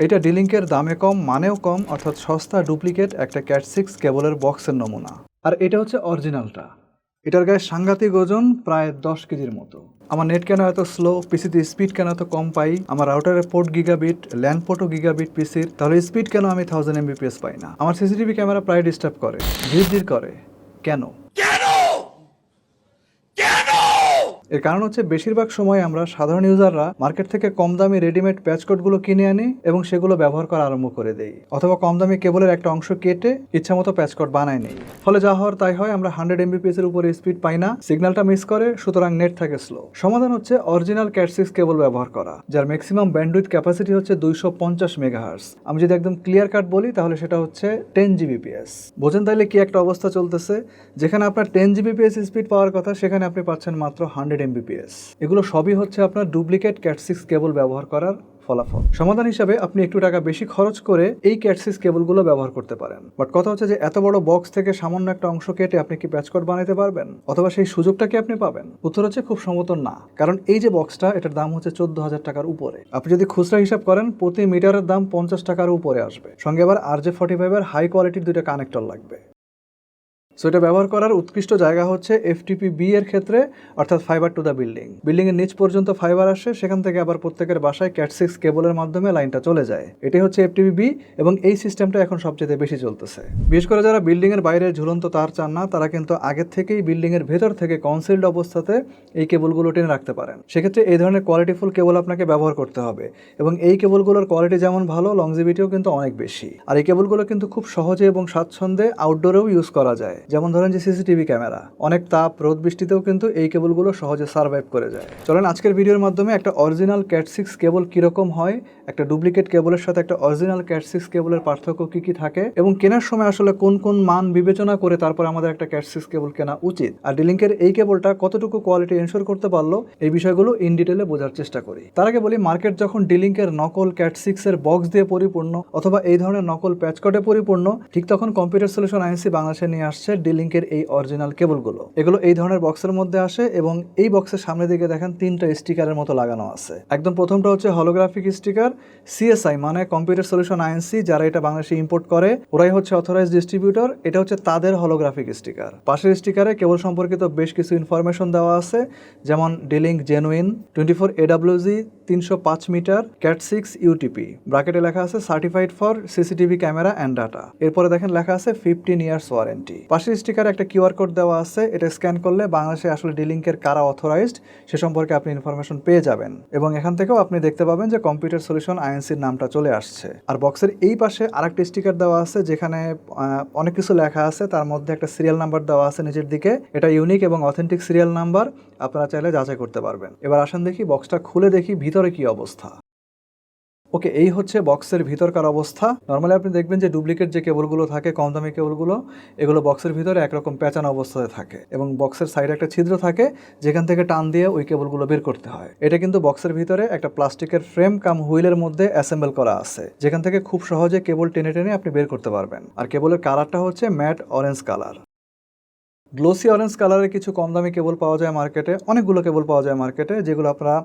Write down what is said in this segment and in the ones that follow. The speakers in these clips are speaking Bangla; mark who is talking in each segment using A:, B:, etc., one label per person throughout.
A: এটা ডিলিংকের দামে কম, মানেও কম, অর্থাৎ সস্তা ডুপ্লিকেট একটা ক্যাট 6 কেবলের বক্সের নমুনা। আর এটা হচ্ছে অরিজিনালটা। এটার গায়ে সাংঘাতিক ওজন, প্রায় 10 কেজির মতো। আমার নেট কেন এত স্লো, পিসিতে স্পিড কেন এত কম পাই, আমার রাউটারের পোর্ট গিগাবিট, ল্যান্ড পোর্টও গিগাবিট পিসির, তাহলে স্পিড কেন আমি 1000 Mbps পাই না? আমার সিসিটিভি ক্যামেরা প্রায় ডিস্টার্ব করে, ধীর করে, কেন? এর কারণ হচ্ছে বেশিরভাগ সময় আমরা সাধারণ ইউজাররা মার্কেট থেকে কম দামি রেডিমেড প্যাচকোডগুলো কিনে আনি এবং সেগুলো ব্যবহার করা আরম্ভ করে দেই, অথবা কম দামি কেবলের একটা অংশ কেটে ইচ্ছামতো প্যাচকোড বানায় নেই। ফলে যা হওয়ার তাই হয়, আমরা 100 Mbps এর উপরে স্পিড পাই না, সিগন্যালটা মিস করে, সুতরাং নেট থাকে স্লো। সমাধান হচ্ছে অরিজিনাল ক্যাট 6 কেবল ব্যবহার করা, যার ম্যাক্সিমাম ব্যান্ডউইথ ক্যাপাসিটি হচ্ছে 250 মেগাহার্টজ। আমি যদি একদম ক্লিয়ার কাট বলি তাহলে সেটা হচ্ছে 10 Gbps। বোঝেন তাইলে কি একটা অবস্থা চলতেছে? যেখানে আপনার 10 Gbps স্পিড পাওয়ার কথা, সেখানে আপনি পাচ্ছেন মাত্র 100 Mbps। এগুলো সবই হচ্ছে আপনার ডুপ্লিকেট ক্যাট 6 কেবল ব্যবহার করার ফলাফল। সমাধান হিসাবে আপনি একটু টাকা বেশি খরচ করে এই ক্যাট 6 কেবলগুলো ব্যবহার করতে পারেন। বাট কথা হচ্ছে যে এত বড় বক্স থেকে সামান্য একটা অংশ কেটে আপনি কি প্যাচকোড বানাতে পারবেন, অথবা সেই সুযোগটা কি আপনি পাবেন? উত্তর হচ্ছে খুব সম্ভবত না। কারণ এই যে বক্সটা, এটার দাম হচ্ছে 14,000 টাকার উপরে। আপনি যদি খুচরা হিসাব করেন, প্রতি মিটারের দাম 50 টাকার উপরে আসবে। সঙ্গে আবার RJ45 এর হাই কোয়ালিটির দুইটা কানেক্টর লাগবে। সো এটা ব্যবহার করার উৎকৃষ্ট জায়গা হচ্ছে FTP-B এর ক্ষেত্রে, অর্থাৎ ফাইবার টু দ্য বিল্ডিং। বিল্ডিংয়ের নিচ পর্যন্ত ফাইবার আসে, সেখান থেকে আবার প্রত্যেকের বাসায় ক্যাট 6 কেবলের মাধ্যমে লাইনটা চলে যায়। এটাই হচ্ছে FTP-B, এবং এই সিস্টেমটা এখন সবচেয়ে বেশি চলতেছে। বিশেষ করে যারা বিল্ডিংয়ের বাইরে ঝুলন্ত তার চান না, তারা কিন্তু আগের থেকেই বিল্ডিংয়ের ভেতর থেকে কনসিলড অবস্থাতে এই কেবলগুলো টেনে রাখতে পারেন। সেক্ষেত্রে এই ধরনের কোয়ালিটিফুল কেবল আপনাকে ব্যবহার করতে হবে, এবং এই কেবলগুলোর কোয়ালিটি যেমন ভালো, লংজিভিটিও কিন্তু অনেক বেশি। আর এই কেবলগুলো কিন্তু খুব সহজে এবং স্বাচ্ছন্দ্যে আউটডোরেও ইউজ করা যায়। যেমন ধরেন যে সিসিটিভি ক্যামেরা, অনেক তাপ, রোদ, বৃষ্টিতেও কিন্তু এই কেবলগুলো সহজে সার্ভাইভ করে যায়। চলেন আজকের ভিডিওর মাধ্যমে একটা অরিজিনাল ক্যাট 6 কেবল কিরকম হয়, একটা ডুপ্লিকেট কেবলের সাথে একটা অরিজিনাল ক্যাট 6 কেবলের পার্থক্য কি থাকে, এবং কেনার সময় আসলে কোন কোন মান বিবেচনা করে তারপর আমাদের একটা ক্যাট 6 কেবল কেনা উচিত, আর ডিলিংকের এই কেবলটা কতটুকু কোয়ালিটি এনশোর করতে পারলো, এই বিষয়গুলো ইন ডিটেলে বোঝার চেষ্টা করি। তার আগে বলি, মার্কেট যখন ডিলিংকের নকল ক্যাট 6 এর বক্স দিয়ে পরিপূর্ণ, অথবা এই ধরনের নকল প্যাচকোডে পরিপূর্ণ, ঠিক তখন কম্পিউটার সলিউশন আইএনসি বাংলাদেশে নিয়ে আসছে ডিলিংকের এই অরিজিনাল কেবলগুলো। এগুলো এই ধরনের বক্সের মধ্যে আসে, এবং এই বক্সের সামনের দিকে দেখেন 3টা স্টিকারের মতো লাগানো আছে। একদম প্রথমটা হচ্ছে হলোগ্রাফিক স্টিকার। CSI মানে কম্পিউটার সলিউশন আইএনসি, যারা এটা বাংলাদেশে ইম্পোর্ট করে, ওরাই হচ্ছে অথরাইজড ডিস্ট্রিবিউটর। এটা হচ্ছে তাদের হলোগ্রাফিক স্টিকার। পাশের স্টিকারে কেবল সম্পর্কিত বেশ কিছু ইনফরমেশন দেওয়া আছে, যেমন D-Link genuine, 24 AWG, 305 metre, cat 6 UTP, ব্র্যাকেটে লেখা আছে certified for CCTV camera and data. এরপরে দেখেন লেখা আছে 15 ইয়ার্স ওয়ারেন্টি। পাশের স্টিকারে একটা QR কোড দেওয়া আছে, এটা স্ক্যান করলে বাংলাদেশে আসলে ডিলিংকের কারা অথরাইজড সে সম্পর্কে আপনি ইনফরমেশন পেয়ে যাবেন, এবং এখান থেকেও আপনি দেখতে পাবেন যে কম্পিউটার সলিউশন আইএনসির নামটা চলে আসছে। আর বক্সের এই পাশে আরেকটা স্টিকার দেওয়া আছে, যেখানে অনেক কিছু লেখা আছে, তার মধ্যে একটা সিরিয়াল নাম্বার দেওয়া আছে নিচের দিকে। এটা ইউনিক এবং অথেন্টিক সিরিয়াল নাম্বার, আপনারা চাইলে যাচাই করতে পারবেন। এবার আসেন দেখি বক্সটা খুলে দেখি ভিতরে কি অবস্থা। ওকে, এই হচ্ছে বক্সের ভিতরকার অবস্থা। নর্মালি আপনি দেখবেন যে ডুপ্লিকেট যে কেবলগুলো থাকে, কম দামি কেবলগুলো, এগুলো বক্সের ভিতরে একরকম পেঁচানো অবস্থায় থাকে, এবং বক্সের সাইডে একটা ছিদ্র থাকে, যেখান থেকে টান দিয়ে ওই কেবলগুলো বের করতে হয়। এটা কিন্তু বক্সের ভিতরে একটা প্লাস্টিকের ফ্রেম কাম হুইলের মধ্যে অ্যাসেম্বল করা আছে, যেখান থেকে খুব সহজে কেবল টেনে টেনে আপনি বের করতে পারবেন। আর কেবলের কালারটা হচ্ছে matte orange colour. Glossy orange কালারের কিছু কম দামি কেবল পাওয়া যায় মার্কেটে, অনেকগুলো কেবল পাওয়া যায় মার্কেটে, যেগুলো আপনারা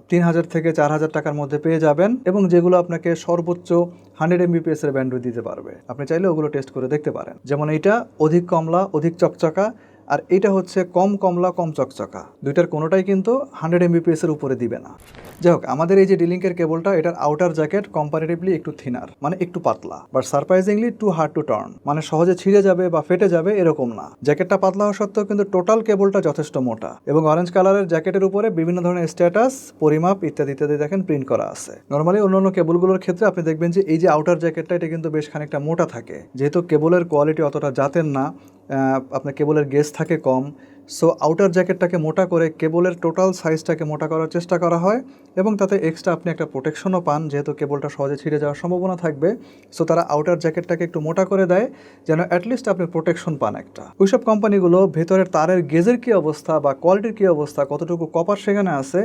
A: 3000 থেকে 4000 টাকার মধ্যে পেয়ে যাবেন, এবং যেগুলো আপনাকে সর্বোচ্চ 100 Mbps এর ব্যান্ডউইথ দিতে পারবে। আপনি চাইলে ওগুলো টেস্ট করে দেখতে পারেন। যেমন এইটা অধিক কমলা, অধিক চকচকা, আর এটা হচ্ছে কম কমলা, কম চকচকা। দুইটার কোনোটাই কিন্তু 100 Mbps এর উপরে দিবে না। যাই হোক, আমাদের এই যে ডিলিংকের কেবলটা, এটার আউটার জ্যাকেট কম্পারেটিভলি একটু থিনার, মানে একটু পাতলা, but surprisingly too hard to turn, মানে সহজে ছিঁড়ে যাবে বা ফেটে যাবে এরকম না। জ্যাকেটটা পাতলা হওয়া সত্ত্বেও কিন্তু টোটাল কেবলটা যথেষ্ট মোটা, এবং অরেঞ্জ কালারের জ্যাকেটের উপরে বিভিন্ন ধরনের স্ট্যাটাস, পরিমাপ ইত্যাদি ইত্যাদি দেখেন প্রিন্ট করা আছে। নর্মালি অন্যান্য কেবলগুলোর ক্ষেত্রে আপনি দেখবেন যে এই যে আউটার জ্যাকেটটা, এটা কিন্তু বেশ খানিকটা মোটা থাকে, যেহেতু কেবলের কোয়ালিটি অতটা জাতের না, আপনার কেবলের গেজ থাকে কম। সো আউটার জ্যাকেটটাকে মোটা করে কেবলের টোটাল সাইজটাকে মোটা করার চেষ্টা করা হয়, এবং তাতে এক্সট্রা আপনি একটা প্রোটেকশনও পান, যেহেতু কেবলটা সহজে ছিঁড়ে যাওয়ার সম্ভাবনা থাকবে। সো তারা আউটার জ্যাকেটটাকে একটু মোটা করে দেয়, যেন অ্যাটলিস্ট আপনি প্রোটেকশন পান একটা। ওইসব কোম্পানিগুলো ভেতরের তারের গেজের কী অবস্থা বা কোয়ালিটির কী অবস্থা, কতটুকু কপার সেখানে আছে,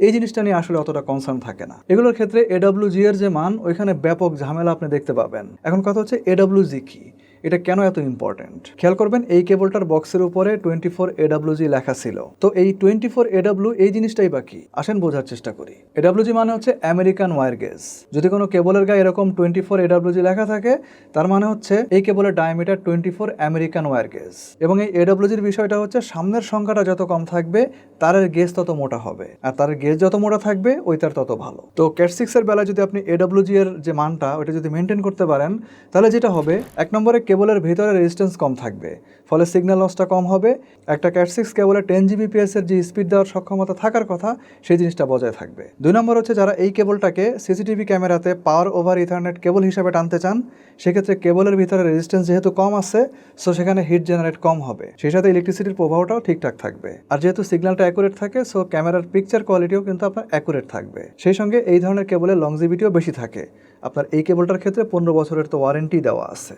A: এই জিনিসটা নিয়ে আসলে অতটা কনসার্ন থাকে না। এগুলোর ক্ষেত্রে AWG এর যে মান, ওইখানে ব্যাপক ঝামেলা আপনি দেখতে পাবেন। এখন কথা হচ্ছে AWG কি? এটা কেন এত ইম্পর্টেন্ট? খেয়াল করবেন এই কেবলটার বক্সের উপরে 24 AWG লেখা ছিল। তো এই 24 AW এই জিনিসটাই বাকি, আসেন বোঝার চেষ্টা করি। AWG মানে হচ্ছে আমেরিকান ওয়্যার গেজ। যদি কোনো কেবলের গায়ে এরকম 24 AWG লেখা থাকে, তার মানে হচ্ছে এই কেবলের ডায়ামিটার 24 আমেরিকান ওয়্যার গেজ। এবং এই AWGর বিষয়টা হচ্ছে সামনের সংখ্যাটা যত কম থাকবে তারের গেজ তত মোটা হবে, আর তারের গেজ যত মোটা থাকবে ওই তার তত ভালো। তো ক্যাট 6 এর বেলায় যদি আপনি AWG এর যে মানটা ওটা যদি মেনটেন করতে পারেন, তাহলে যেটা হবে, এক নম্বরে কেবলের ভিতরে রেজিস্ট্যান্স কম থাকবে, ফলে সিগন্যাল লসটা কম হবে। একটা ক্যাট 6 কেবলে 10 Gbps এর যে স্পিড দেওয়ার সক্ষমতা থাকার কথা সেই জিনিসটা বজায় থাকবে। 2 নম্বর হচ্ছে যারা এই কেবলটাকে সিসিটিভি ক্যামেরাতে পাওয়ার ওভার ইথারনেট কেবল হিসাবে টানতে চান, সেক্ষেত্রে কেবলের ভিতরে রেজিস্ট্যান্স যেহেতু কম আছে, সো সেখানে হিট জেনারেট কম হবে, সেই সাথে ইলেকট্রিসিটির প্রবাহটাও ঠিকঠাক থাকবে। আর যেহেতু সিগন্যালটা অ্যাকুরেট থাকে, সো ক্যামেরার পিকচার কোয়ালিটিও কিন্তু আপনার অ্যাকুরেট থাকবে। সেই সঙ্গে এই ধরনের কেবলের লংজিভিটিও বেশি থাকে। আপনার এই কেবলটার ক্ষেত্রে 15 বছরের তো ওয়ারেন্টি দেওয়া আছে।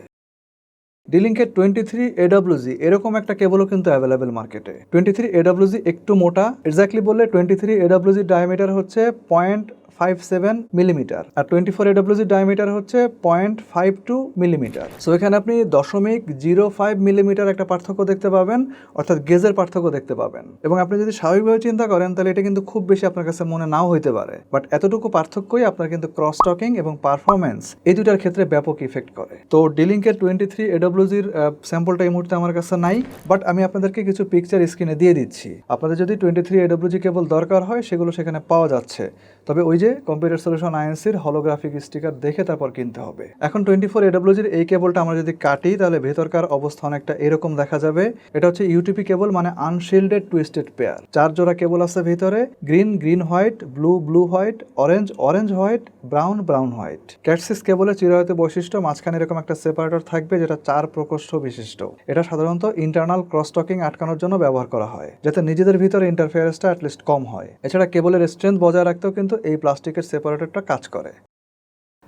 A: D-Link-এর 23 AWG এরকম একটা কেবলও কিন্তু অ্যাভেলেবেল মার্কেটে। 23 AWG একটু মোটা, এক্স্যাক্টলি বললে 23 AWG ডায়ামিটার হচ্ছে 0.57 মিলিমিটার, আর 24 AWG ডায়ামিটার হচ্ছে 0.52 মিলিমিটার। সো এখানে আপনি 0.05 মিলিমিটার একটা পার্থক্য দেখতে পাবেন, অর্থাৎ গেজের পার্থক্য দেখতে পাবেন। এবং আপনি যদি স্বাভাবিকভাবে চিন্তা করেন তাহলে এটা কিন্তু খুব বেশি আপনার কাছে মনে নাও হইতে পারে, বাট এতটুকু পার্থক্যই আপনার কিন্তু ক্রস টকিং এবং পারফরমেন্স এই দুটার ক্ষেত্রে ব্যাপক ইফেক্ট করে। তো D-Link-এর 23 AWG-র স্যাম্পলটা এই মুহূর্তে আমার কাছে নাই, বাট আমি আপনাদেরকে কিছু পিকচার স্ক্রিনে দিয়ে দিচ্ছি। আপনাদের যদি 23 AWG কেবল দরকার হয় সেগুলো সেখানে পাওয়া যাচ্ছে, তবে ওই যে কম্পিউটার সলিউশন আইএনসির হলোগ্রাফিক স্টিকার দেখে তারপর কিনতে হবে। এখন 24 AWG-র এই কেবলটা আমরা যদি কাটি তাহলে ভেতরকার অবস্থা অনেকটা এরকম দেখা যাবে। এটা হচ্ছে ইউটিপি কেবল, মানে আনশিল্ডেড টুইস্টেড পেয়ার। 4 জোড়া কেবল আছে ভিতরে, green green white, blue blue white, orange orange white, brown brown white. Cat 6 কেবলের চিরায়ত বৈশিষ্ট্য, মাঝখানে এরকম একটা সেপারেটর থাকবে যেটা 4 প্রকোষ্ঠ বিশিষ্ট। এটা সাধারণত ইন্টারনাল ক্রস টকিং আটকানোর জন্য ব্যবহার করা হয়, যাতে নিজেদের ভিতরে ইন্টারফেয়ারেন্সটা অ্যাটলিস্ট কম হয়। এছাড়া কেবলের স্ট্রেংথ বজায় রাখতেও কিন্তু এই প্লাস্টিকের সেপারেটরটা কাজ করে।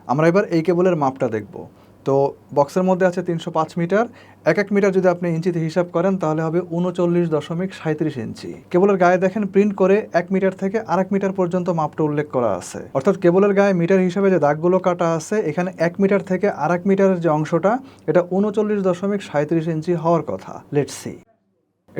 A: আমরা এবার এই কেবলের মাপটা দেখব। তো বক্সের মধ্যে আছে 305 মিটার। এক মিটার যদি আপনি ইঞ্চিতে হিসাব করেন তাহলে হবে 39.37 ইঞ্চি। কেবলের গায়ে দেখেন প্রিন্ট করে 1 মিটার থেকে 1 মিটার পর্যন্ত মাপটা উল্লেখ করা আছে, অর্থাৎ কেবলের গায়ে মিটার হিসাবে যে দাগগুলো কাটা আছে, এখানে 1 মিটার থেকে 1 মিটারের যে অংশটা, এটা 39.37 ইঞ্চি হওয়ার কথা। Let's see.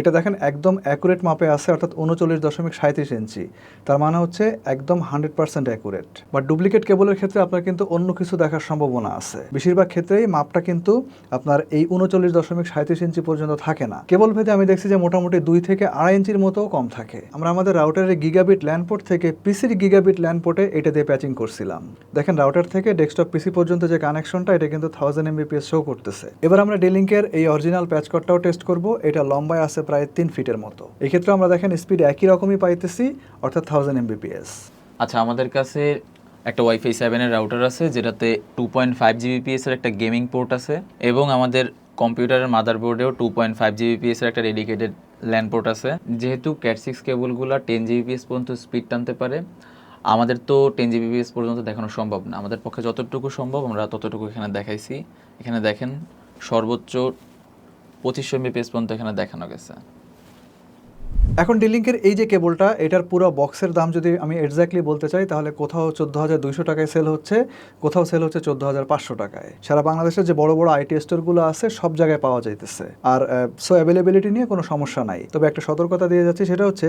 A: এটা দেখেন একদম অ্যাকুরেট মাপে আছে, অর্থাৎ 39.37 ইঞ্চি। তার মানে হচ্ছে একদম 100% অ্যাকুরেট। বাট ডুপ্লিকেট কেবলের ক্ষেত্রে আপনার কিন্তু অন্য কিছু দেখার সম্ভাবনা আছে। বেশিরভাগ ক্ষেত্রেই মাপটা কিন্তু আপনার এই 39.37 ইঞ্চি পর্যন্ত থাকে না। কেবল ভেদে আমি দেখছি যে মোটামুটি 2 থেকে 2.5 ইঞ্চির মতো কম থাকে। আমরা আমাদের রাউটারের গিগাবিট ল্যান পোর্ট থেকে পিসির গিগাবিট ল্যান পোর্টে এটা দিয়ে প্যাচিং করছিলাম। দেখেন রাউটার থেকে ডেস্কটপ পিসি পর্যন্ত যে কানেকশনটা, এটা কিন্তু 1000 Mbps শো করতেছে। এবার আমরা D-Link-এর এই অরিজিনাল প্যাচ কোডটাও টেস্ট করব। এটা লম্বায় আছে প্রায় 3 ফিটের মতো। এই ক্ষেত্রে আমরা দেখেন স্পিড একই রকমই পাইতেছি, অর্থাৎ 1000 Mbps।
B: আচ্ছা, আমাদের কাছে একটা ওয়াইফাই 7 এর রাউটার আছে যেটাতে 2.5 Gbps এর একটা গেমিং পোর্ট আছে, এবং আমাদের কম্পিউটারের মাদারবোর্ডেও 2.5 Gbps এর একটা ডেডিকেটেড ল্যান পোর্ট আছে। যেহেতু ক্যাট 6 কেবলগুলো 10 Gbps পর্যন্ত স্পিড টানতে পারে, আমাদের তো 10 Gbps পর্যন্ত দেখানো সম্ভব না। আমাদের পক্ষে যতটুকু সম্ভব আমরা ততটুকু এখানে দেখাইছি। এখানে দেখেন সর্বোচ্চ 2500 Mbps পর্যন্ত এখানে দেখানো গেছে।
A: এখন D-Link-এর এই যে কেবলটা, এটার পুরো বক্সের দাম যদি আমি এক্স্যাক্টলি বলতে চাই তাহলে কোথাও 14,200 টাকায় সেল হচ্ছে, কোথাও সেল হচ্ছে 14,500 টাকায়। সারা বাংলাদেশের যে বড় বড় আইটি স্টোরগুলো আছে সব জায়গায় পাওয়া যাইতেছে। আর সো অ্যাভেলেবিলিটি নিয়ে কোনো সমস্যা নাই। তবে একটা সতর্কতা দিয়ে যাচ্ছে, সেটা হচ্ছে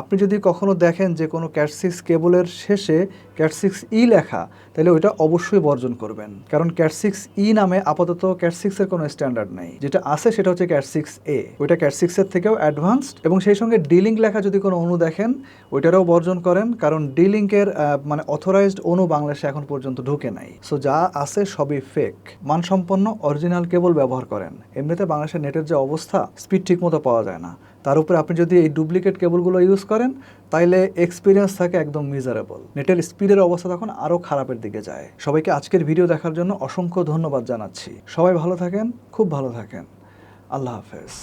A: আপনি যদি কখনো দেখেন যে কোনো ক্যাট 6 কেবলের শেষে ক্যাট 6E লেখা, তাহলে ওইটা অবশ্যই বর্জন করবেন, কারণ ক্যাট 6E নামে আপাতত ক্যাট 6 এর কোনো স্ট্যান্ডার্ড নেই। যেটা আছে সেটা হচ্ছে ক্যাট 6A, ওইটা ক্যাট 6 এর থেকেও অ্যাডভান্সড। এবং সেই সঙ্গে D-Link লেখা যদি কোনো অণু দেখেন ওইটারও বর্জন করেন, কারণ D-Link-এর মানে অথরাইজড অণু বাংলাদেশে এখন পর্যন্ত ঢুকে নাই। সো যা আছে সবই ফেক। মানসম্পন্ন অরিজিনাল কেবল ব্যবহার করেন। এমনিতে বাংলাদেশের নেটের যে অবস্থা, স্পিড ঠিক মতো পাওয়া যায় না, তার উপরে আপনি যদি এই ডুপ্লিকেট কেবলগুলো ইউজ করেন তাইলে এক্সপিরিয়েন্স থাকে একদম মিজারেবল। নেটের স্পিডের অবস্থা তখন আরও খারাপের দিকে যায়। সবাইকে আজকের ভিডিও দেখার জন্য অসংখ্য ধন্যবাদ জানাচ্ছি। সবাই ভালো থাকেন, খুব ভালো থাকেন। আল্লাহ হাফেজ।